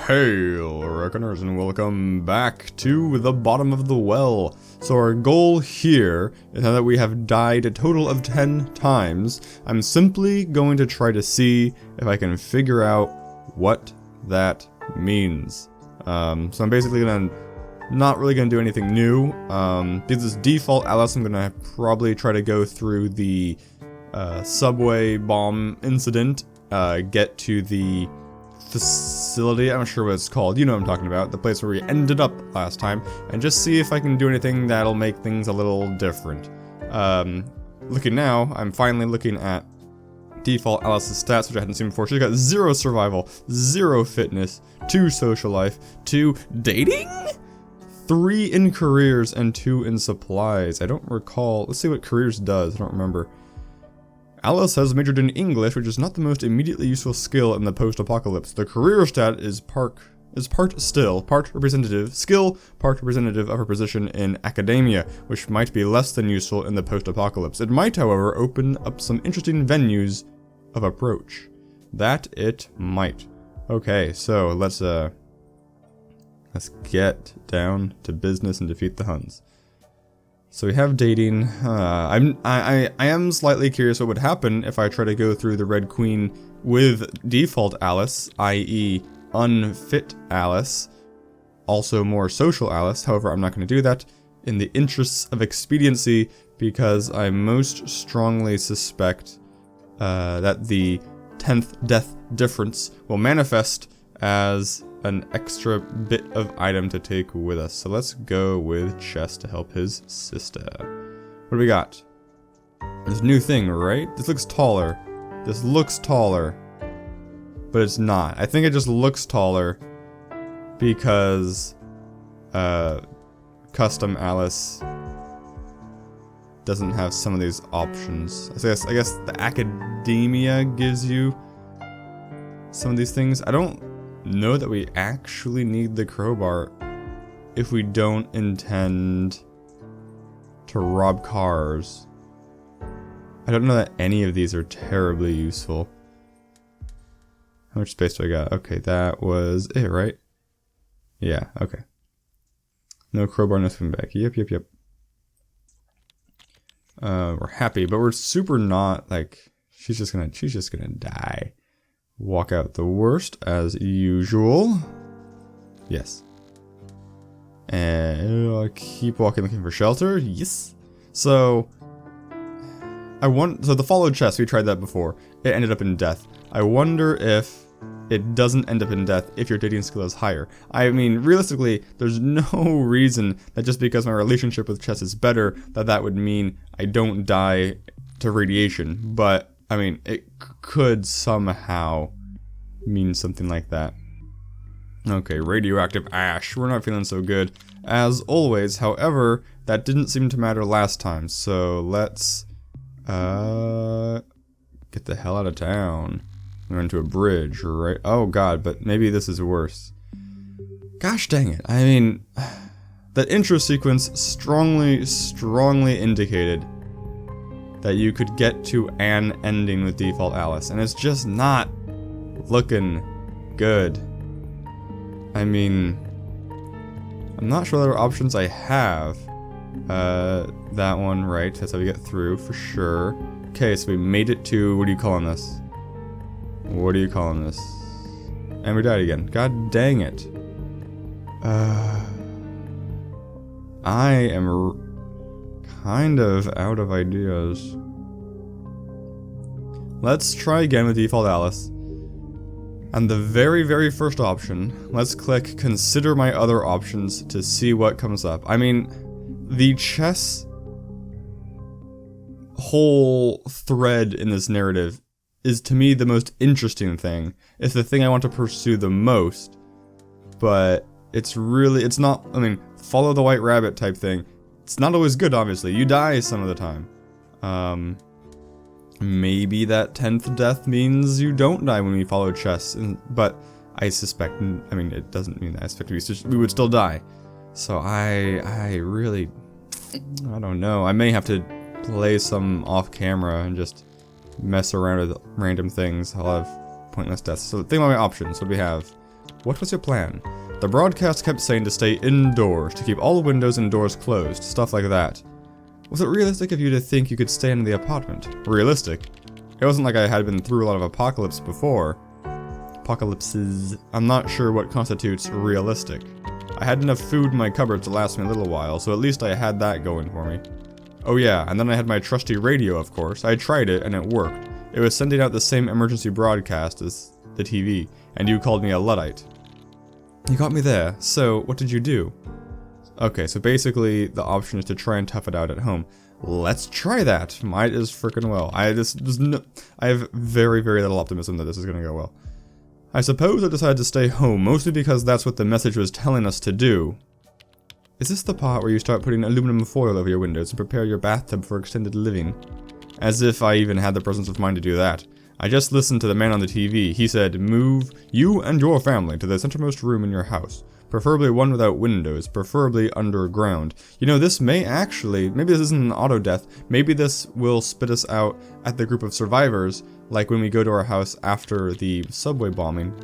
Hail, reckoners, and welcome back to the bottom of the well. So our goal here is now that we have died a total of 10 times, I'm simply going to try to see if I can figure out what that means. So I'm basically not really gonna do anything new. Because it's default Alice, I'm gonna probably try to go through the subway bomb incident, get to the facility, I'm not sure what it's called, you know what I'm talking about, the place where we ended up last time, and just see if I can do anything that'll make things a little different. Looking now, I'm finally looking at default Alice's stats, which I hadn't seen before. She's got 0 survival, 0 fitness, 2 social life, 2 dating? 3 in careers, and 2 in supplies. I don't recall, let's see what careers does, I don't remember. Alice has majored in English, which is not the most immediately useful skill in the post-apocalypse. The career stat is part representative of her position in academia, which might be less than useful in the post-apocalypse. It might, however, open up some interesting venues of approach. That it might. Okay, so let's get down to business and defeat the Huns. So we have dating. I am slightly curious what would happen if I try to go through the Red Queen with default Alice, i.e. unfit Alice, also more social Alice. However, I'm not going to do that in the interests of expediency because I most strongly suspect that the 10th death difference will manifest as an extra bit of item to take with us. So let's go with Chess to help his sister. What do we got? This new thing, right? This looks taller. This looks taller. But it's not. I think it just looks taller because custom Alice doesn't have some of these options. I guess the academia gives you some of these things. I don't know that we actually need the crowbar if we don't intend to rob cars. I don't know that any of these are terribly useful. How much space do I got? Okay, that was it, right? Yeah, okay. No crowbar, no swim back. Yep. We're happy, but we're super not, like, she's just gonna die. Walk out the worst, as usual. Yes. And keep walking, looking for shelter. Yes. So the followed chest, we tried that before. It ended up in death. I wonder if it doesn't end up in death if your dating skill is higher. I mean, realistically, there's no reason that just because my relationship with chess is better, that would mean I don't die to radiation. But I mean, it could somehow mean something like that. Okay, radioactive ash. We're not feeling so good, as always. However, that didn't seem to matter last time, so let's get the hell out of town. We're into a bridge, right? Oh god, but maybe this is worse. Gosh dang it. I mean, that intro sequence strongly indicated that you could get to an ending with default Alice, and it's just not looking good. I mean, I'm not sure what other options I have. That one, right? That's how we get through, for sure. Okay, so we made it to, what are you calling this? What are you calling this? And we died again. God dang it. I am kind of out of ideas. Let's try again with default Alice. And the very first option, let's click consider my other options to see what comes up. I mean, the chess whole thread in this narrative is to me the most interesting thing. It's the thing I want to pursue the most, but it's not, I mean, follow the white rabbit type thing. It's not always good, obviously. You die some of the time. Maybe that 10th death means you don't die when we follow chess, but I suspect, I mean, it doesn't mean that. I suspect we would still die. So I really, I don't know. I may have to play some off camera and just mess around with random things. I'll have pointless deaths. So think about my options. What do we have? What was your plan? The broadcast kept saying to stay indoors, to keep all the windows and doors closed, stuff like that. Was it realistic of you to think you could stay in the apartment? Realistic? It wasn't like I had been through a lot of apocalypses before. Apocalypses. I'm not sure what constitutes realistic. I had enough food in my cupboard to last me a little while, so at least I had that going for me. Oh yeah, and then I had my trusty radio, of course. I tried it, and it worked. It was sending out the same emergency broadcast as the TV, and you called me a Luddite. You got me there, so what did you do? Okay, so basically, the option is to try and tough it out at home. Let's try that. Might as frickin' well. I have very, very little optimism that this is gonna go well. I suppose I decided to stay home, mostly because that's what the message was telling us to do. Is this the part where you start putting aluminum foil over your windows and prepare your bathtub for extended living? As if I even had the presence of mind to do that. I just listened to the man on the TV. He said, move you and your family to the centermost room in your house. Preferably one without windows, preferably underground. You know, this may actually, maybe this isn't an auto death, maybe this will spit us out at the group of survivors, like when we go to our house after the subway bombing.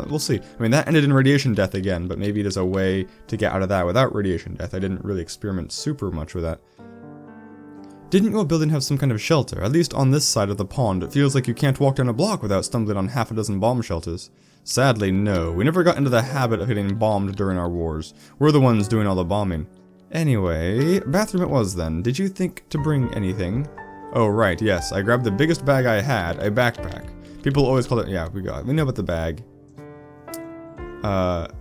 We'll see. I mean, that ended in radiation death again, but maybe there's a way to get out of that without radiation death. I didn't really experiment super much with that. Didn't your building have some kind of shelter? At least on this side of the pond, it feels like you can't walk down a block without stumbling on half a dozen bomb shelters. Sadly, no. We never got into the habit of getting bombed during our wars. We're the ones doing all the bombing. Anyway, bathroom it was then. Did you think to bring anything? Oh, right, yes. I grabbed the biggest bag I had, a backpack. People always call it, yeah, we know about the bag.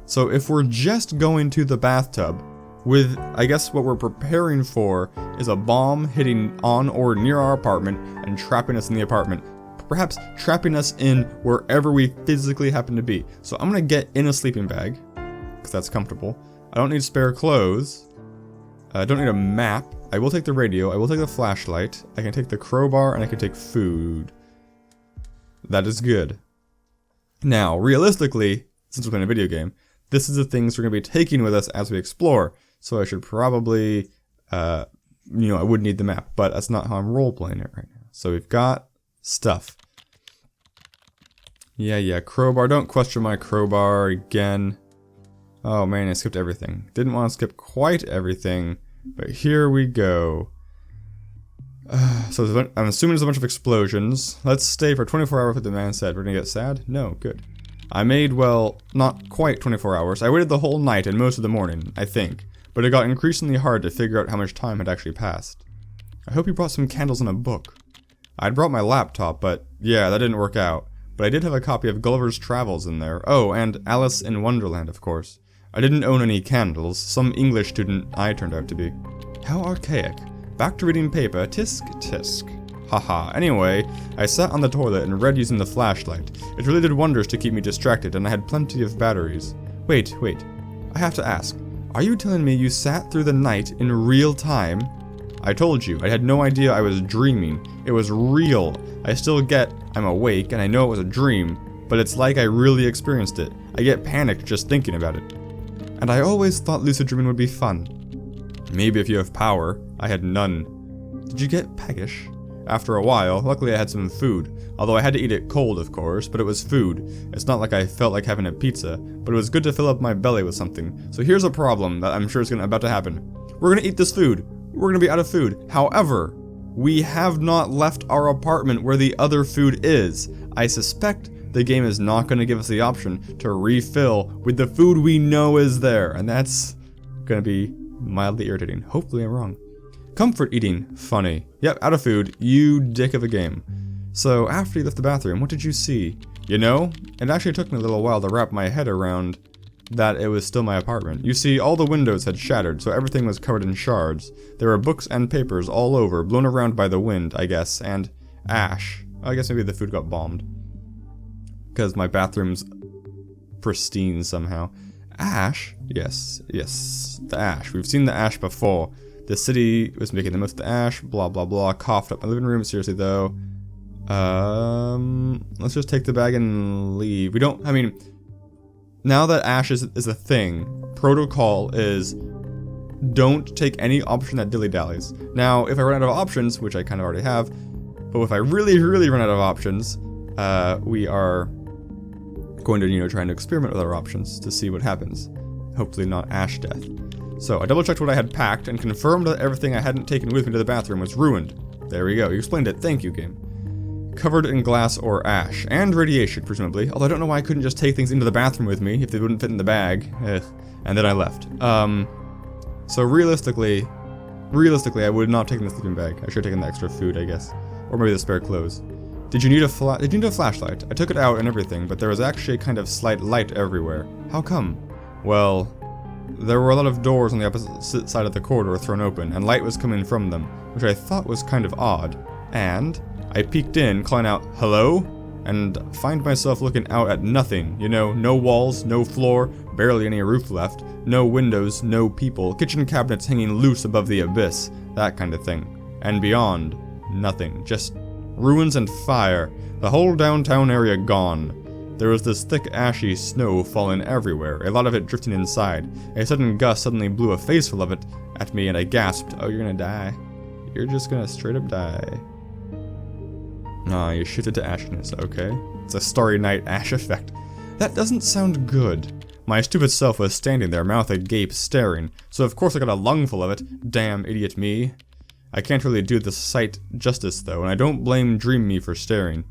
So if we're just going to the bathtub, with, I guess what we're preparing for is a bomb hitting on or near our apartment and trapping us in the apartment. Perhaps trapping us in wherever we physically happen to be. So I'm gonna get in a sleeping bag, because that's comfortable. I don't need spare clothes. I don't need a map. I will take the radio, I will take the flashlight, I can take the crowbar, and I can take food. That is good. Now, realistically, since we're playing a video game, this is the things we're going to be taking with us as we explore. So I should probably, I would need the map, but that's not how I'm role-playing it right now. So we've got stuff. Yeah, crowbar. Don't question my crowbar again. Oh man, I skipped everything. Didn't want to skip quite everything, but here we go. So I'm assuming there's a bunch of explosions. Let's stay for 24 hours, what the man said. We're gonna get sad? No, good. I made, well, not quite 24 hours. I waited the whole night and most of the morning, I think. But it got increasingly hard to figure out how much time had actually passed. I hope you brought some candles and a book. I'd brought my laptop, but yeah, that didn't work out. But I did have a copy of Gulliver's Travels in there. Oh, and Alice in Wonderland, of course. I didn't own any candles. Some English student I turned out to be. How archaic. Back to reading paper. Tisk, tisk. Haha. Anyway, I sat on the toilet and read using the flashlight. It really did wonders to keep me distracted, and I had plenty of batteries. Wait. I have to ask. Are you telling me you sat through the night in real time? I told you, I had no idea I was dreaming. It was real. I still get I'm awake and I know it was a dream, but it's like I really experienced it. I get panicked just thinking about it. And I always thought lucid dreaming would be fun. Maybe if you have power. I had none. Did you get peckish? After a while, luckily I had some food. Although I had to eat it cold, of course, but it was food. It's not like I felt like having a pizza, but it was good to fill up my belly with something. So here's a problem that I'm sure is about to happen. We're gonna eat this food. We're gonna be out of food. However, we have not left our apartment where the other food is. I suspect the game is not gonna give us the option to refill with the food we know is there, and that's gonna be mildly irritating. Hopefully I'm wrong. Comfort eating. Funny. Yep, out of food. You dick of a game. So, after you left the bathroom, what did you see? You know, it actually took me a little while to wrap my head around that it was still my apartment. You see, all the windows had shattered, so everything was covered in shards. There were books and papers all over, blown around by the wind, I guess, and ash. I guess maybe the food got bombed. Because my bathroom's pristine somehow. Ash? Yes, the ash. We've seen the ash before. The city was making the most of the ash, blah blah blah, coughed up my living room, seriously though. Let's just take the bag and leave. Now that ash is a thing, protocol is don't take any option that dilly-dallies. Now, if I run out of options, which I kind of already have, but if I really run out of options, we are going to, you know, trying to experiment with other options to see what happens. Hopefully not ash death. So I double checked what I had packed and confirmed that everything I hadn't taken with me to the bathroom was ruined. There we go, you explained it, thank you, game. Covered in glass or ash, and radiation, presumably. Although I don't know why I couldn't just take things into the bathroom with me if they wouldn't fit in the bag. Ugh. And then I left. So realistically, I would not have taken the sleeping bag. I should have taken the extra food, I guess. Or maybe the spare clothes. Did you need a flashlight? I took it out and everything, but there was actually kind of slight light everywhere. How come? Well, there were a lot of doors on the opposite side of the corridor thrown open, and light was coming from them, which I thought was kind of odd. And I peeked in, calling out, "Hello?" and find myself looking out at nothing. You know, no walls, no floor, barely any roof left, no windows, no people, kitchen cabinets hanging loose above the abyss, that kind of thing. And beyond, nothing, just ruins and fire, the whole downtown area gone. There was this thick ashy snow falling everywhere, a lot of it drifting inside. A sudden gust suddenly blew a faceful of it at me and I gasped, "Oh, you're gonna die. You're just gonna straight up die." Ah, you shifted to ashiness, okay. It's a Starry Night ash effect. That doesn't sound good. My stupid self was standing there, mouth agape, staring, so of course I got a lungful of it. Damn idiot me. I can't really do the sight justice though, and I don't blame Dream Me for staring.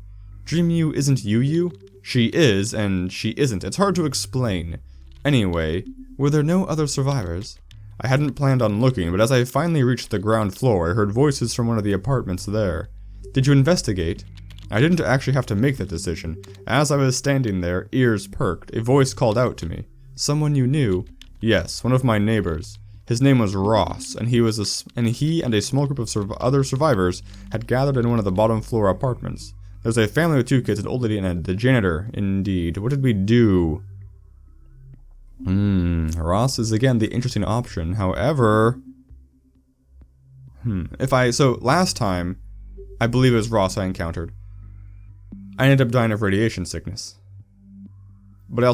Dream You isn't you? She is, and she isn't. It's hard to explain. Anyway, were there no other survivors? I hadn't planned on looking, but as I finally reached the ground floor, I heard voices from one of the apartments there. Did you investigate? I didn't actually have to make that decision. As I was standing there, ears perked, a voice called out to me. Someone you knew? Yes, one of my neighbors. His name was Ross, and he and a small group of other survivors had gathered in one of the bottom floor apartments. There's a family with 2 kids, an old lady and the janitor, indeed. What did we do? Ross is again the interesting option. However, so last time, I believe it was Ross I encountered. I ended up dying of radiation sickness. But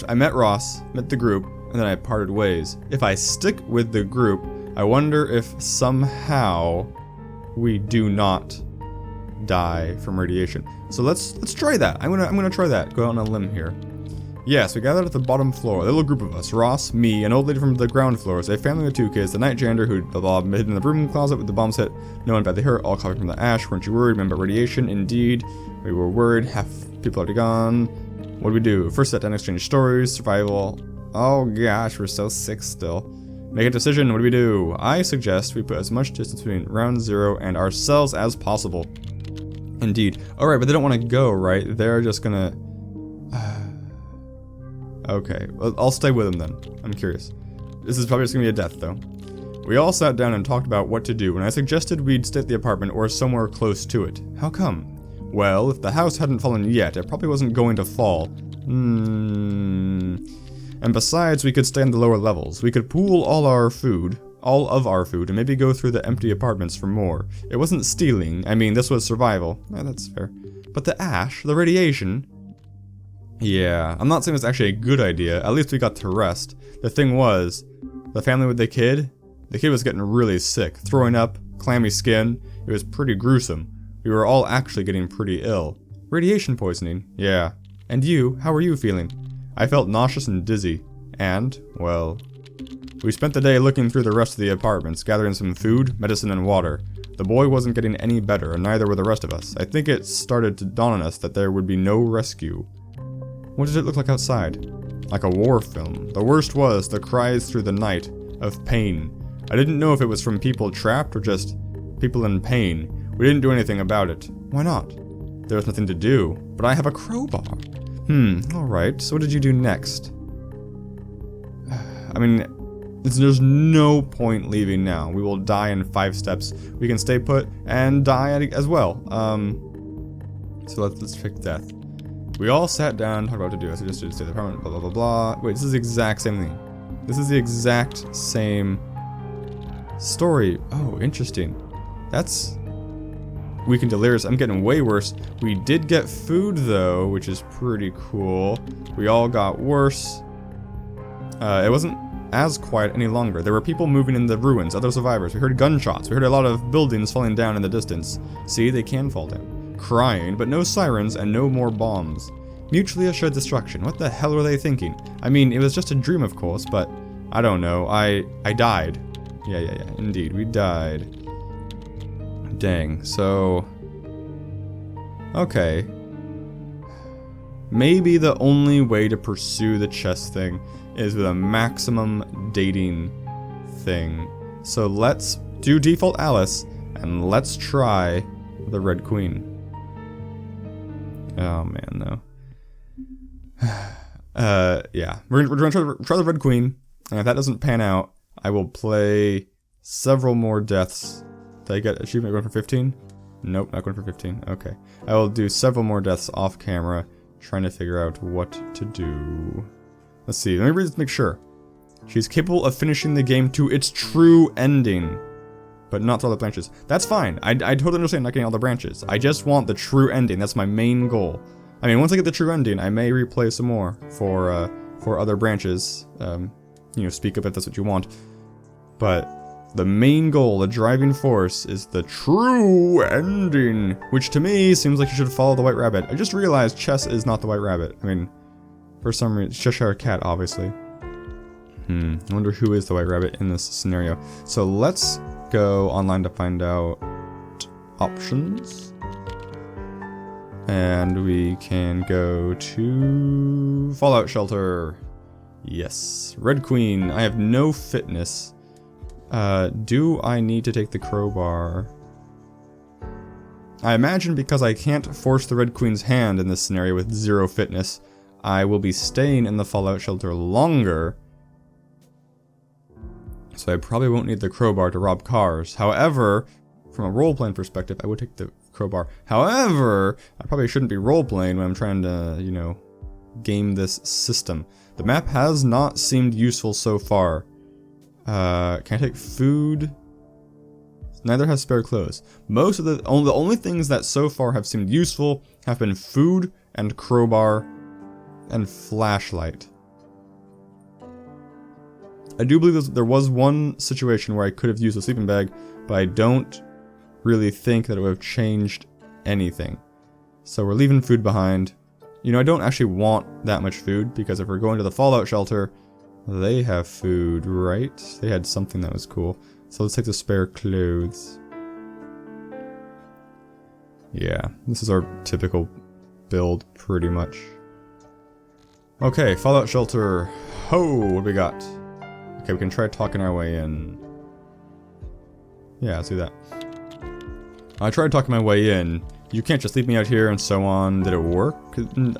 I met Ross, met the group, and then I parted ways. If I stick with the group, I wonder if somehow we do not die from radiation. So let's try that. I'm gonna try that. Go out on a limb here. Yes, we gathered at the bottom floor, a little group of us. Ross, me, an old lady from the ground floors, a family with 2 kids, the night janitor who hid in the broom closet with the bombs hit, no one badly hurt, all covered from the ash. Weren't you worried? Remember radiation? Indeed. We were worried. Half people already gone. What do we do? First set down, exchange stories, survival. Oh gosh, we're so sick still. Make a decision. What do we do? I suggest we put as much distance between round 0 and ourselves as possible. Indeed. Alright, but they don't want to go, right? They're just gonna... Okay, well, I'll stay with them then. I'm curious. This is probably just gonna be a death, though. We all sat down and talked about what to do, and I suggested we'd stay at the apartment or somewhere close to it. How come? Well, if the house hadn't fallen yet, it probably wasn't going to fall. And besides, we could stay on the lower levels. We could pool all of our food, and maybe go through the empty apartments for more. It wasn't stealing. I mean, this was survival. Yeah, that's fair. But the ash, the radiation... Yeah, I'm not saying it's actually a good idea. At least we got to rest. The thing was, the family with the kid was getting really sick. Throwing up, clammy skin. It was pretty gruesome. We were all actually getting pretty ill. Radiation poisoning, yeah. And you, how were you feeling? I felt nauseous and dizzy. And, well... We spent the day looking through the rest of the apartments, gathering some food, medicine, and water. The boy wasn't getting any better, and neither were the rest of us. I think it started to dawn on us that there would be no rescue. What did it look like outside? Like a war film. The worst was the cries through the night of pain. I didn't know if it was from people trapped or just people in pain. We didn't do anything about it. Why not? There was nothing to do. But I have a crowbar. Alright, so what did you do next? I mean, there's no point leaving now. We will die in 5 steps. We can stay put and die as well. So let's pick death. We all sat down, talked about what to do. I suggested to stay at the apartment, blah, blah, blah, blah. Wait, this is the exact same thing. This is the exact same story. Oh, interesting. That's... Weak and delirious. I'm getting way worse. We did get food, though, which is pretty cool. We all got worse. It wasn't as quiet any longer. There were people moving in the ruins, other survivors. We heard gunshots. We heard a lot of buildings falling down in the distance. See, they can fall down. Crying, but no sirens and no more bombs. Mutually assured destruction. What the hell were they thinking? I mean, it was just a dream, of course, but I don't know. I died. Yeah, indeed, we died. Dang, so... Okay. Maybe the only way to pursue the chess thing is with a maximum dating thing. So let's do default Alice, and let's try the Red Queen. Oh man, no. Yeah. We're gonna try the Red Queen, and if that doesn't pan out, I will play several more deaths. Did I get achievement going for 15? Nope, not going for 15. Okay. I will do several more deaths off camera, trying to figure out what to do. Let's see, let me make sure. She's capable of finishing the game to its true ending, but not all the branches. That's fine. I totally understand not getting all the branches. I just want the true ending. That's my main goal. I mean, once I get the true ending, I may replay some more for other branches. You know, speak up if that's what you want. But the main goal, the driving force, is the true ending, which to me seems like you should follow the White Rabbit. I just realized chess is not the White Rabbit. I mean, for some reason, Cheshire Cat, obviously. I wonder who is the White Rabbit in this scenario. So let's go online to find out options. And we can go to Fallout Shelter. Yes, Red Queen. I have no fitness. Do I need to take the crowbar? I imagine because I can't force the Red Queen's hand in this scenario with 0 fitness, I will be staying in the Fallout Shelter longer. So I probably won't need the crowbar to rob cars. However, from a role-playing perspective, I would take the crowbar. However, I probably shouldn't be role-playing when I'm trying to, you know, game this system. The map has not seemed useful so far. Can I take food? Neither has spare clothes. Most of the only things that so far have seemed useful have been food and crowbar and flashlight. I do believe there was one situation where I could have used a sleeping bag, but I don't really think that it would have changed anything. So we're leaving food behind. You know, I don't actually want that much food, because if we're going to the Fallout Shelter, they have food, right? They had something that was cool. So let's take the spare clothes. Yeah, this is our typical build, pretty much. Okay, Fallout Shelter. Ho, what do we got? Okay, we can try talking our way in. Yeah, let's do that. I tried talking my way in. You can't just leave me out here and so on. Did it work? Showed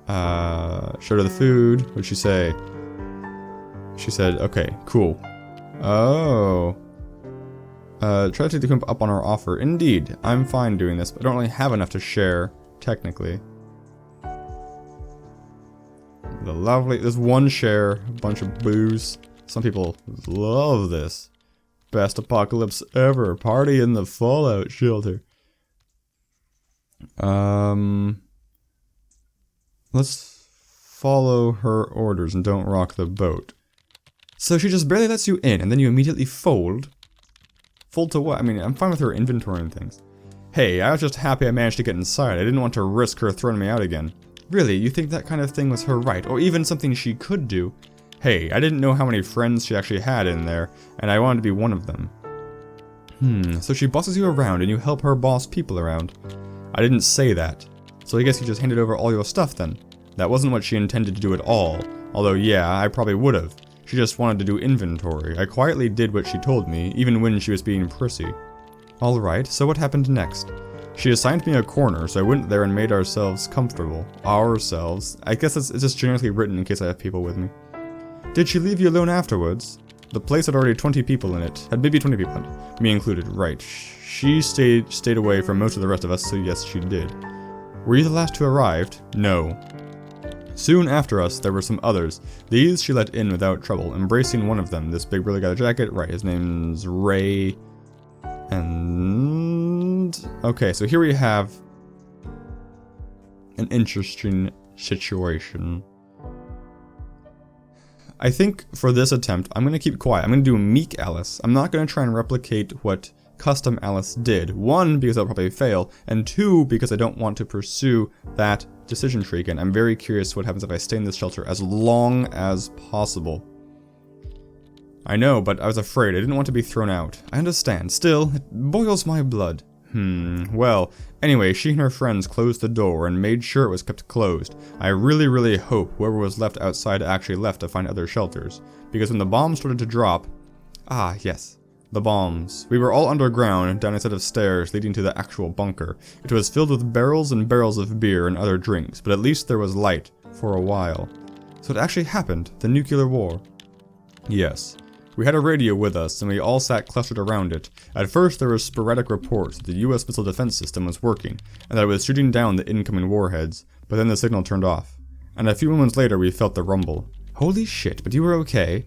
her the food. What'd she say? She said, okay, cool. Oh. Try to take the group up on our offer. Indeed, I'm fine doing this, but I don't really have enough to share, technically. There's one share, a bunch of booze. Some people love this. Best apocalypse ever. Party in the Fallout Shelter. Let's follow her orders and don't rock the boat. So she just barely lets you in, and then you immediately fold. Fold to what? I mean, I'm fine with her inventorying things. Hey, I was just happy I managed to get inside. I didn't want to risk her throwing me out again. Really, you think that kind of thing was her right, or even something she could do? Hey, I didn't know how many friends she actually had in there, and I wanted to be one of them. So she bosses you around and you help her boss people around. I didn't say that. So I guess you just handed over all your stuff then. That wasn't what she intended to do at all. Although yeah, I probably would've. She just wanted to do inventory. I quietly did what she told me, even when she was being prissy. Alright, so what happened next? She assigned me a corner, so I went there and made ourselves comfortable. Ourselves. I guess it's just generically written in case I have people with me. Did she leave you alone afterwards? The place had already 20 people in it. Had maybe 20 people in it. Me included, right. She stayed away from most of the rest of us, so yes, she did. Were you the last who arrived? No. Soon after us, there were some others. These she let in without trouble, embracing one of them. This big burly guy with a jacket. Right, his name's Ray. And... okay, so here we have an interesting situation. I think for this attempt, I'm going to keep quiet. I'm going to do a meek Alice. I'm not going to try and replicate what custom Alice did. 1, because I'll probably fail, and 2, because I don't want to pursue that decision tree again. I'm very curious what happens if I stay in this shelter as long as possible. I know, but I was afraid. I didn't want to be thrown out. I understand. Still, it boils my blood. Well, anyway, she and her friends closed the door and made sure it was kept closed. I really hope whoever was left outside actually left to find other shelters. Because when the bombs started to drop... Ah, yes. The bombs. We were all underground, down a set of stairs leading to the actual bunker. It was filled with barrels and barrels of beer and other drinks, but at least there was light. For a while. So it actually happened. The nuclear war. Yes. We had a radio with us, and we all sat clustered around it. At first, there were sporadic reports that the US missile defense system was working, and that it was shooting down the incoming warheads, but then the signal turned off. And a few moments later, we felt the rumble. Holy shit, but you were okay?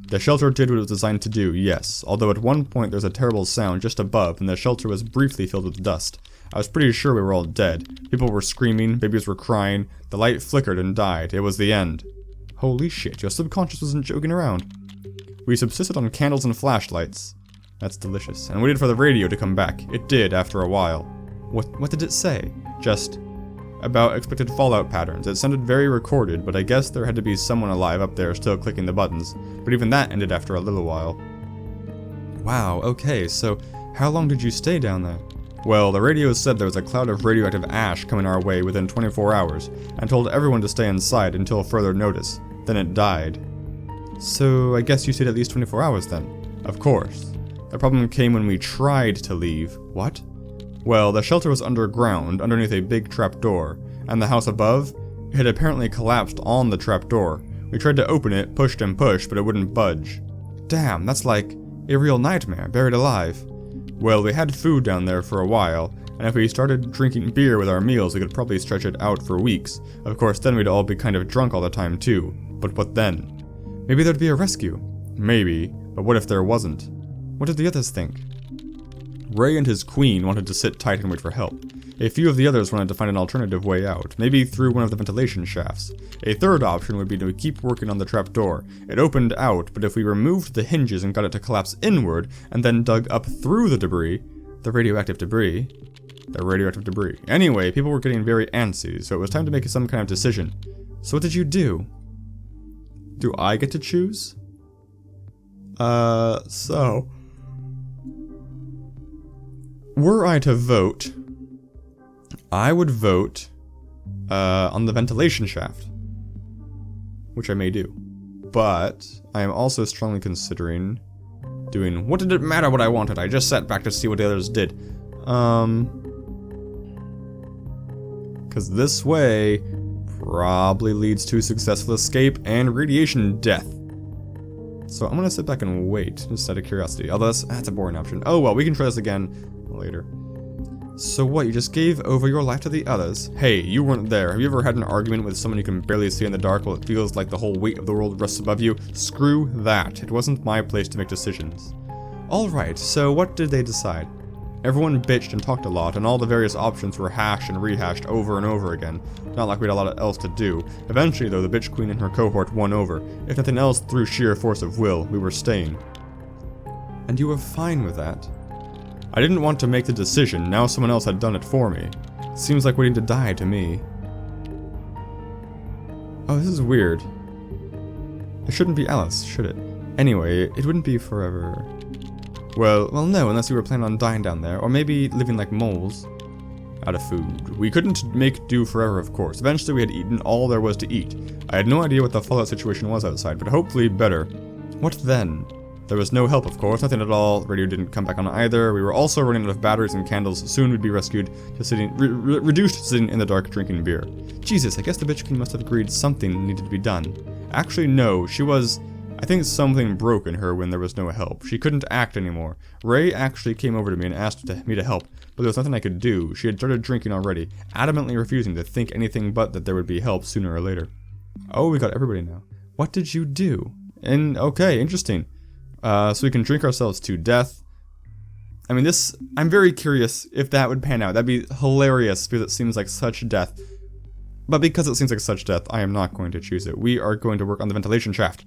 The shelter did what it was designed to do, yes, although at one point there was a terrible sound just above, and the shelter was briefly filled with dust. I was pretty sure we were all dead. People were screaming, babies were crying, the light flickered and died. It was the end. Holy shit, your subconscious wasn't joking around. We subsisted on candles and flashlights. That's delicious. And waited for the radio to come back. It did after a while. What did it say? Just about expected fallout patterns. It sounded very recorded, but I guess there had to be someone alive up there still clicking the buttons. But even that ended after a little while. Wow, okay, so how long did you stay down there? Well, the radio said there was a cloud of radioactive ash coming our way within 24 hours, and told everyone to stay inside until further notice. Then it died. So, I guess you stayed at least 24 hours then? Of course. The problem came when we tried to leave. What? Well, the shelter was underground, underneath a big trapdoor, and the house above had apparently collapsed on the trapdoor. We tried to open it, pushed and pushed, but it wouldn't budge. Damn, that's like a real nightmare, buried alive. Well, we had food down there for a while, and if we started drinking beer with our meals, we could probably stretch it out for weeks. Of course, then we'd all be kind of drunk all the time too. But what then? Maybe there'd be a rescue. Maybe, but what if there wasn't? What did the others think? Ray and his queen wanted to sit tight and wait for help. A few of the others wanted to find an alternative way out, maybe through one of the ventilation shafts. A third option would be to keep working on the trapdoor. It opened out, but if we removed the hinges and got it to collapse inward, and then dug up through the debris... The radioactive debris. Anyway, people were getting very antsy, so it was time to make some kind of decision. So what did you do? Do I get to choose? So... Were I to vote, I would vote, on the ventilation shaft. Which I may do. But, I am also strongly considering doing... What did it matter what I wanted? I just sat back to see what the others did. Because this way probably leads to successful escape and radiation death. So I'm gonna sit back and wait, just out of curiosity. Although that's a boring option. Oh well, we can try this again later. So what, you just gave over your life to the others? Hey, you weren't there. Have you ever had an argument with someone you can barely see in the dark while it feels like the whole weight of the world rests above you? Screw that. It wasn't my place to make decisions. Alright, so what did they decide? Everyone bitched and talked a lot, and all the various options were hashed and rehashed over and over again. Not like we had a lot else to do. Eventually, though, the bitch queen and her cohort won over. If nothing else, through sheer force of will, we were staying. And you were fine with that? I didn't want to make the decision, now someone else had done it for me. Seems like waiting to die to me. Oh, this is weird. It shouldn't be Alice, should it? Anyway, it wouldn't be forever. Well, no, unless you were planning on dying down there, or maybe living like moles. Out of food. We couldn't make do forever, of course. Eventually we had eaten all there was to eat. I had no idea what the fallout situation was outside, but hopefully better. What then? There was no help, of course, nothing at all. Radio didn't come back on either. We were also running out of batteries and candles. Soon we'd be rescued to sitting, reduced to sitting in the dark drinking beer. Jesus, I guess the bitch queen must have agreed something needed to be done. Actually, no, she was... I think something broke in her when there was no help. She couldn't act anymore. Ray actually came over to me and asked me to help, but there was nothing I could do. She had started drinking already, adamantly refusing to think anything but that there would be help sooner or later. Oh, we got everybody now. What did you do? And, okay, interesting. So we can drink ourselves to death. I mean, I'm very curious if that would pan out. That'd be hilarious because it seems like such death. But because it seems like such death, I am not going to choose it. We are going to work on the ventilation shaft.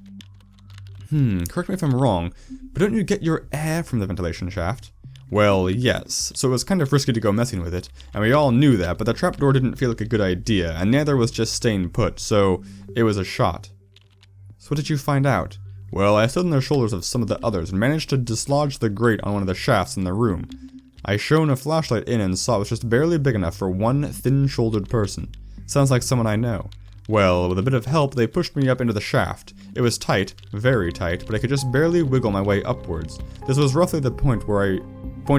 Correct me if I'm wrong, but don't you get your air from the ventilation shaft? Well, yes, so it was kind of risky to go messing with it, and we all knew that, but the trapdoor didn't feel like a good idea, and neither was just staying put, so it was a shot. So what did you find out? Well, I stood on the shoulders of some of the others and managed to dislodge the grate on one of the shafts in the room. I shone a flashlight in and saw it was just barely big enough for one thin-shouldered person. Sounds like someone I know. Well, with a bit of help, they pushed me up into the shaft. It was tight, very tight, but I could just barely wiggle my way upwards. This was roughly the point I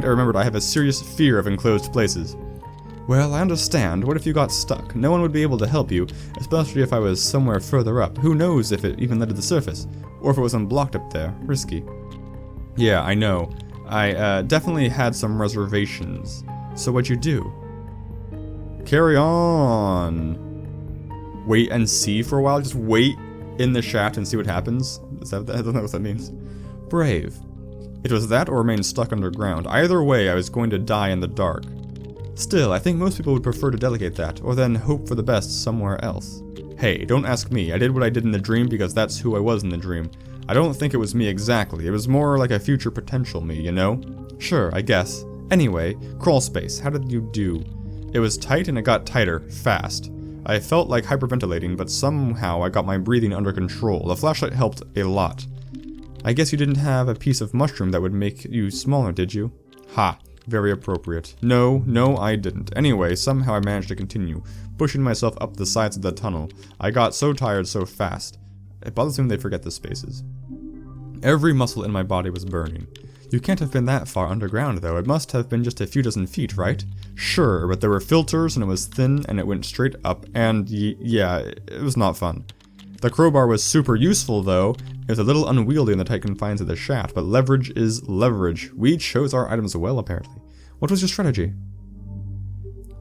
remembered I have a serious fear of enclosed places. Well, I understand. What if you got stuck? No one would be able to help you, especially if I was somewhere further up. Who knows if it even led to the surface? Or if it was unblocked up there. Risky. Yeah, I know. I definitely had some reservations. So what'd you do? Carry on. Wait and see for a while? Just wait in the shaft and see what happens? I don't know what that means. Brave. It was that or remain stuck underground. Either way, I was going to die in the dark. Still, I think most people would prefer to delegate that, or then hope for the best somewhere else. Hey, don't ask me. I did what I did in the dream because that's who I was in the dream. I don't think it was me exactly. It was more like a future potential me, you know? Sure, I guess. Anyway, crawl space. How did you do? It was tight and it got tighter, fast. I felt like hyperventilating, but somehow I got my breathing under control. The flashlight helped a lot. I guess you didn't have a piece of mushroom that would make you smaller, did you? Ha. Very appropriate. No, I didn't. Anyway, somehow I managed to continue, pushing myself up the sides of the tunnel. I got so tired so fast. It bothers me when they forget the spaces. Every muscle in my body was burning. You can't have been that far underground, though. It must have been just a few dozen feet, right? Sure, but there were filters, and it was thin, and it went straight up, and yeah, it was not fun. The crowbar was super useful, though. It was a little unwieldy in the tight confines of the shaft, but leverage is leverage. We chose our items well, apparently. What was your strategy?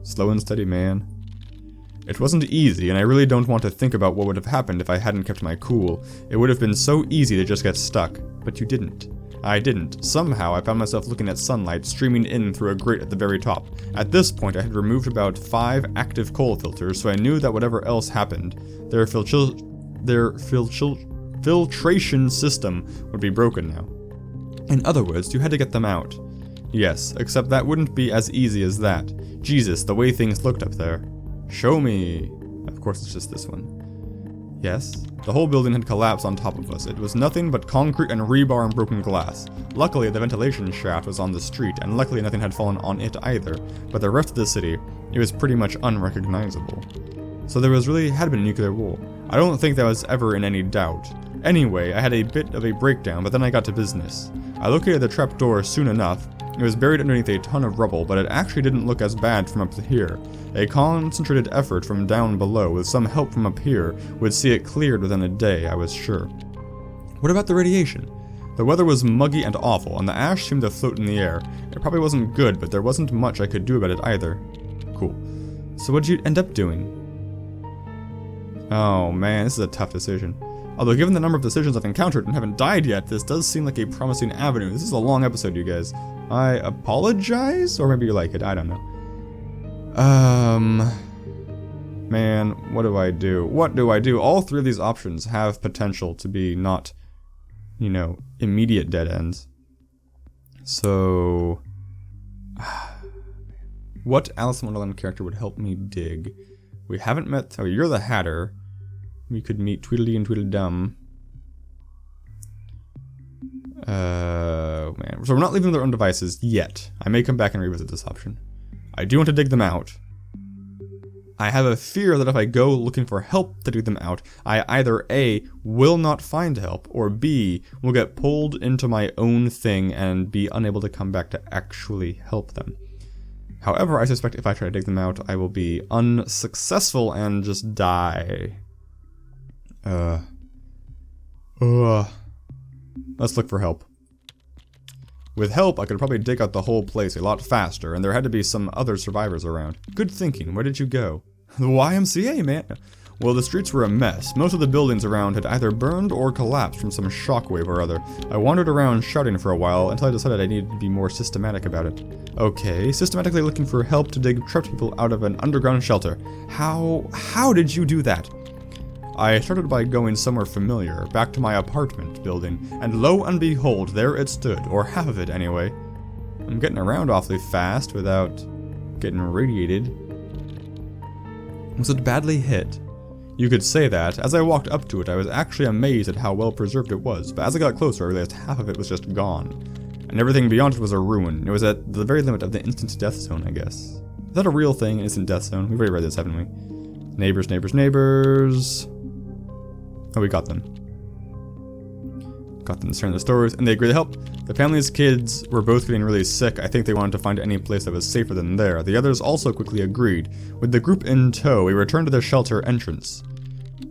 Slow and steady, man. It wasn't easy, and I really don't want to think about what would have happened if I hadn't kept my cool. It would have been so easy to just get stuck. But you didn't. I didn't. Somehow, I found myself looking at sunlight streaming in through a grate at the very top. At this point, I had removed about 5 active coal filters, so I knew that whatever else happened, their filtration system would be broken now. In other words, you had to get them out. Yes, except that wouldn't be as easy as that. Jesus, the way things looked up there. Show me. Of course, it's just this one. Yes, the whole building had collapsed on top of us. It was nothing but concrete and rebar and broken glass. Luckily, the ventilation shaft was on the street, and luckily nothing had fallen on it either. But the rest of the city, it was pretty much unrecognizable. So there had been a nuclear war. I don't think that was ever in any doubt. Anyway, I had a bit of a breakdown, but then I got to business. I located the trapdoor soon enough. It was buried underneath a ton of rubble, but it actually didn't look as bad from up here. A concentrated effort from down below, with some help from up here, would see it cleared within a day, I was sure. What about the radiation? The weather was muggy and awful, and the ash seemed to float in the air. It probably wasn't good, but there wasn't much I could do about it either. Cool. So what'd you end up doing? Oh man, this is a tough decision. Although given the number of decisions I've encountered and haven't died yet, this does seem like a promising avenue. This is a long episode, you guys. I apologize? Or maybe you like it, I don't know. Man, what do I do? What do I do? All 3 of these options have potential to be not, you know, immediate dead ends. So... what Alice in Wonderland character would help me dig? We haven't met... Oh, you're the Hatter. We could meet Tweedledee and Tweedledum. Man. So we're not leaving their own devices yet. I may come back and revisit this option. I do want to dig them out. I have a fear that if I go looking for help to dig them out, I either A, will not find help, or B, will get pulled into my own thing and be unable to come back to actually help them. However, I suspect if I try to dig them out, I will be unsuccessful and just die. Let's look for help. With help, I could probably dig out the whole place a lot faster, and there had to be some other survivors around. Good thinking. Where did you go? The YMCA, man. Well, the streets were a mess. Most of the buildings around had either burned or collapsed from some shockwave or other. I wandered around shouting for a while until I decided I needed to be more systematic about it. Okay, systematically looking for help to dig trapped people out of an underground shelter. How did you do that? I started by going somewhere familiar, back to my apartment building, and lo and behold, there it stood, or half of it anyway. I'm getting around awfully fast without getting radiated. Was it badly hit? You could say that. As I walked up to it, I was actually amazed at how well preserved it was, but as I got closer, I realized half of it was just gone. And everything beyond it was a ruin. It was at the very limit of the instant death zone, I guess. Is that a real thing, instant death zone? We've already read this, haven't we? Neighbors, neighbors, neighbors. Oh, we got them. Got them to share their stories, and they agreed to help. The family's kids were both getting really sick. I think they wanted to find any place that was safer than there. The others also quickly agreed. With the group in tow, we returned to the shelter entrance.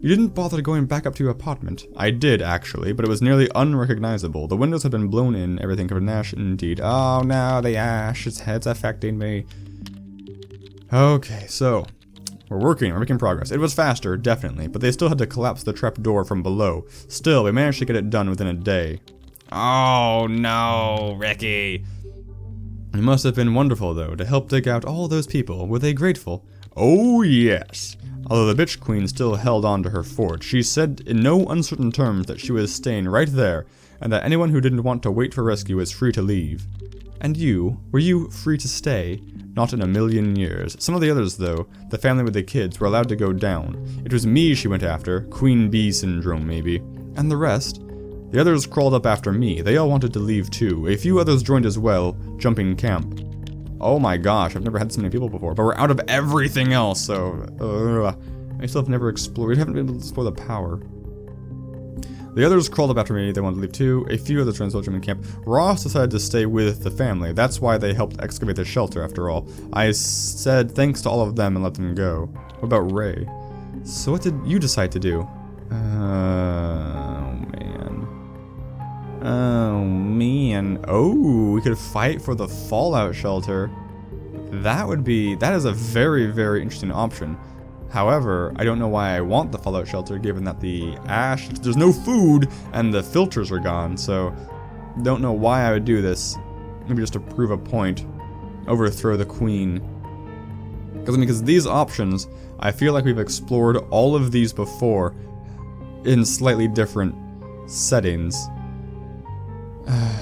You didn't bother going back up to your apartment. I did, actually, but it was nearly unrecognizable. The windows had been blown in, everything covered in ash indeed. Oh no, the ash, its head's affecting me. Okay, so we're making progress. It was faster, definitely, but they still had to collapse the trap door from below. Still, we managed to get it done within a day. Oh no, Ricky. It must have been wonderful, though, to help dig out all those people. Were they grateful? Oh yes. Although the bitch queen still held on to her fort, she said in no uncertain terms that she was staying right there, and that anyone who didn't want to wait for rescue was free to leave. And you? Were you free to stay? Not in a million years. Some of the others, though, the family with the kids, were allowed to go down. It was me she went after, Queen Bee syndrome maybe. And the rest? The others crawled up after me. They all wanted to leave too. A few others joined as well, jumping camp. Oh my gosh, I've never had so many people before, but we're out of everything else, so I still have never explored. We haven't been able to explore the power. The others crawled up after me. They wanted to leave too. A few others joined in camp. Ross decided to stay with the family. That's why they helped excavate the shelter, after all. I said thanks to all of them and let them go. What about Ray? So what did you decide to do? Oh man. Oh man. Oh, we could fight for the fallout shelter. That is a very, very interesting option. However, I don't know why I want the fallout shelter, given that the ash, there's no food, and the filters are gone, so don't know why I would do this. Maybe just to prove a point. Overthrow the queen. Because these options, I feel like we've explored all of these before in slightly different settings.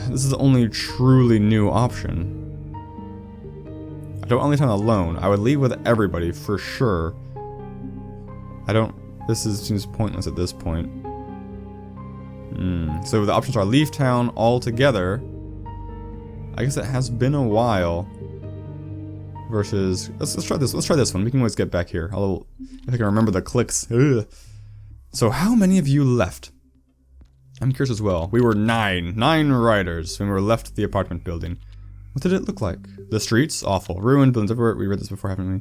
This is the only truly new option. I don't want to leave town alone. I would leave with everybody, for sure. Seems pointless at this point. So the options are leave town altogether. I guess it has been a while. Versus, let's try this. Let's try this one. We can always get back here. If I can remember the clicks. Ugh. So how many of you left? I'm curious as well. We were 9 riders when we were left the apartment building. What did it look like? The streets? Awful. Ruined, buildings everywhere. We read this before, haven't we?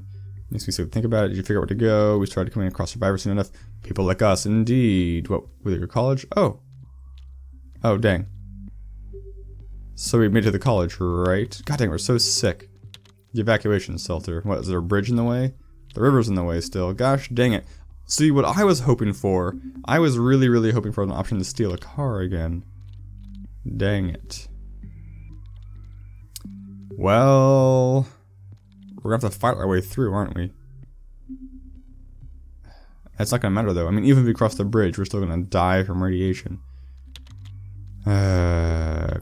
Makes me think about it. Did you figure out where to go? We started coming across survivors soon enough. People like us, indeed. What, with your college? Oh, dang. So we made it to the college, right? God dang, we're so sick. The evacuation shelter. What, is there a bridge in the way? The river's in the way still. Gosh dang it. See, what I was hoping for, I was really, really hoping for an option to steal a car again. Dang it. Well, we're gonna have to fight our way through, aren't we? That's not gonna matter though. I mean, even if we cross the bridge, we're still gonna die from radiation. Crap.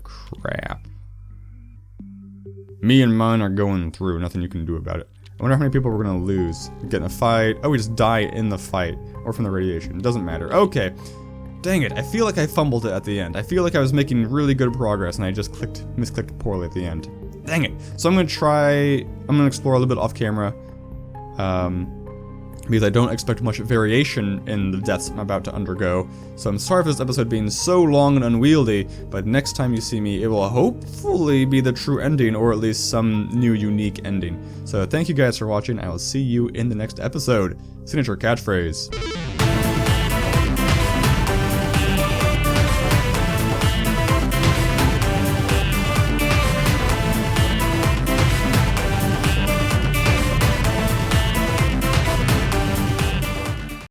Me and mine are going through. Nothing you can do about it. I wonder how many people we're gonna lose. We get in a fight. Oh, we just die in the fight. Or from the radiation. It doesn't matter. Okay. Dang it. I feel like I fumbled it at the end. I feel like I was making really good progress and I just misclicked poorly at the end. Dang it. So I'm gonna explore a little bit off camera. Because I don't expect much variation in the deaths I'm about to undergo. So I'm sorry for this episode being so long and unwieldy, but next time you see me, it will hopefully be the true ending, or at least some new unique ending. So thank you guys for watching. I will see you in the next episode. Signature catchphrase.